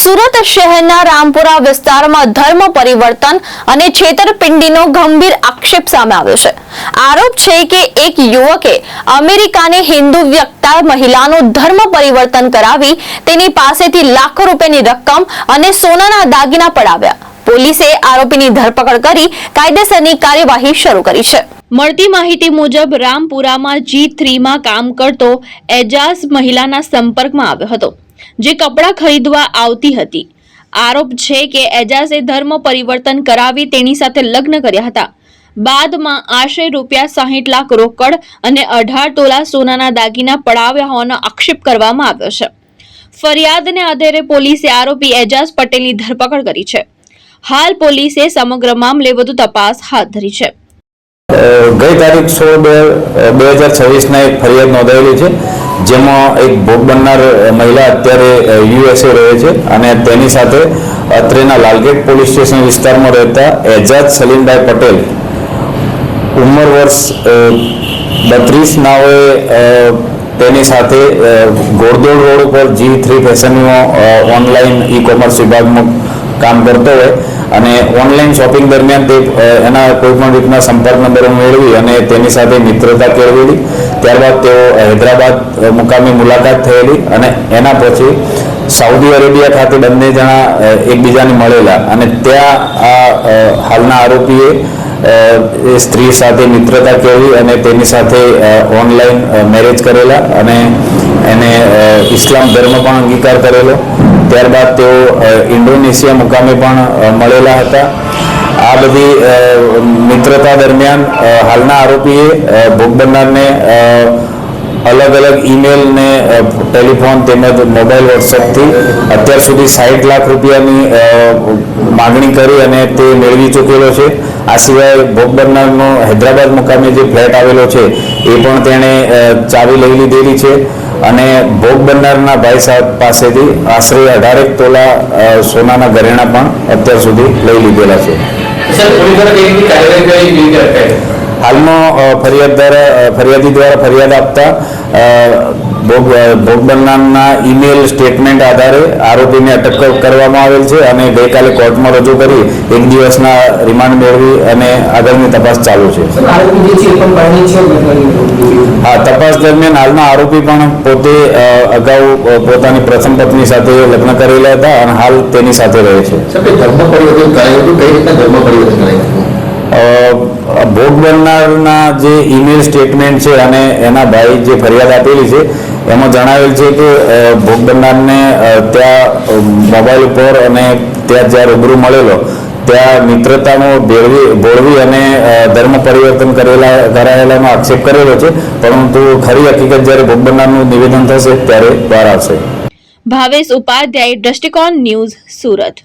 સુરત શહેરના રામપુરા વિસ્તારમાં ધર્મ પરિવર્તન અને છેતરપિંડીનો ગંભીર આક્ષેપ સામે આવ્યો છે। આરોપ છે કે એક યુવકે અમેરિકાની હિન્દુ વ્યક્તા મહિલાનું ધર્મ પરિવર્તન કરાવી તેની પાસેથી લાખો રૂપિયાની રકમ અને સોનાના દાગીના પડાવ્યા। પોલીસે આરોપીની ધરપકડ કરી કાયદેસરની કાર્યવાહી શરૂ કરી છે। મળતી માહિતી મુજબ રામપુરામાં G3 માં કામ કરતો એજાઝ મહિલાના સંપર્કમાં આવ્યો હતો, જે કપડાં ખરીદવા આવતી હતી। આરોપ છે કે એજાઝે ધર્મ પરિવર્તન કરાવી તેની સાથે લગ્ન કર્યા હતા। બાદમાં આશરે ₹60 લાખ રોકડ અને 18 તોલા સોનાના દાગીના પડાવ્યા હોવાનો આક્ષેપ કરવામાં આવ્યો છે। ફરિયાદને આધારે પોલીસે આરોપી એજાઝ પટેલની ધરપકડ કરી છે। હાલ પોલીસે સમગ્ર મામલે વધુ તપાસ હાથ ધરી છે। ગઈ તારીખ 16/2/2026 ના એક ફરિયાદ નોંધાયેલી છે, જેમાં એક ભોગ બનનાર મહિલા અત્યારે USA રહે છે અને તેની સાથે અત્રેના લાલગેટ પોલીસ સ્ટેશન વિસ્તારમાં રહેતા એજાઝ સલીમભાઈ પટેલ ઉંમર વર્ષ 32 નાઓએ તેની સાથે ગોળદોડ રોડ ઉપર G3 ફેશનમાં ઓનલાઈન ઈ-કોમર્સ વિભાગમાં કામ કરતો હોય અને ઓનલાઈન શોપિંગ દરમિયાન તે એના કોઈપણ રીતના સંપર્ક નંબર મેળવી અને તેની સાથે મિત્રતા કેળવેલી। ત્યારબાદ તેઓ હૈદરાબાદ મુકામે મુલાકાત થયેલી અને એના પછી સાઉદી અરેબિયા ખાતે બંને જણા એકબીજાને મળેલા અને ત્યાં આ હાલના આરોપીએ એ સ્ત્રી સાથે મિત્રતા કેળવી અને તેની સાથે ઓનલાઈન મેરેજ કરેલા અને એને ઇસ્લામ ધર્મ પણ અંગીકાર કરેલો। ત્યારબાદ તેઓ ઇન્ડોનેશિયા મુકામે પણ મળેલા હતા। આ બધી મિત્રતા દરમિયાન હાલના આરોપીએ ભોગ બનનારને અલગ અલગ ઈમેલ ને ટેલિફોન તેમજ મોબાઈલ વોટ્સઅપથી અત્યાર સુધી 60 લાખ રૂપિયાની માગણી કરી અને તે મેળવી ચૂકેલો છે। આ સિવાય ભોગ બનનારનો હૈદરાબાદ મુકામે જે ફ્લેટ આવેલો છે એ પણ તેણે ચાવી લઈ લીધેલી છે અને ભોગ બનનારના ભાઈ સાહેબ પાસેથી આશરે 18 તોલા સોનાના ઘરેણા પણ અત્યાર સુધી લઈ લીધેલા છે। હાલમાં ફરિયાદી દ્વારા ફરિયાદ આપતા ભોગ બનનારના ઈમેલ સ્ટેટમેન્ટ આધારે આરોપીને અટક કરવામાં આવેલ છે અને ગઈકાલે કોર્ટમાં રજૂ કરી 1 દિવસના રિમાન્ડ મેળવી અને આગળની તપાસ ચાલુ છે। હા, તપાસ દરમિયાન હાલના આરોપી પણ પોતે અગાઉ પોતાની પ્રથમ પત્ની સાથે લગ્ન કરેલા હતા અને હાલ તેની સાથે રહે છે। ભોગ બનનારના જે ઈમેલ સ્ટેટમેન્ટ છે અને એના ભાઈ જે ફરિયાદ આપેલી છે એમાં જણાવેલ છે કે ભોગ બનનારને ત્યાં મોબાઈલ ઉપર અને ત્યાં જ્યાં રૂબરૂ મળેલો ત્યાં મિત્રતામાં ભોળવી અને ધર્મ પરિવર્તન કરાયેલાનો આક્ષેપ કરેલો છે, પરંતુ ખરી હકીકત જ્યારે ભોગ બનનારનું નિવેદન થશે ત્યારે બહાર આવશે। ભાવેશ ઉપાધ્યાય, દ્રષ્ટિકોણ ન્યૂઝ, સુરત।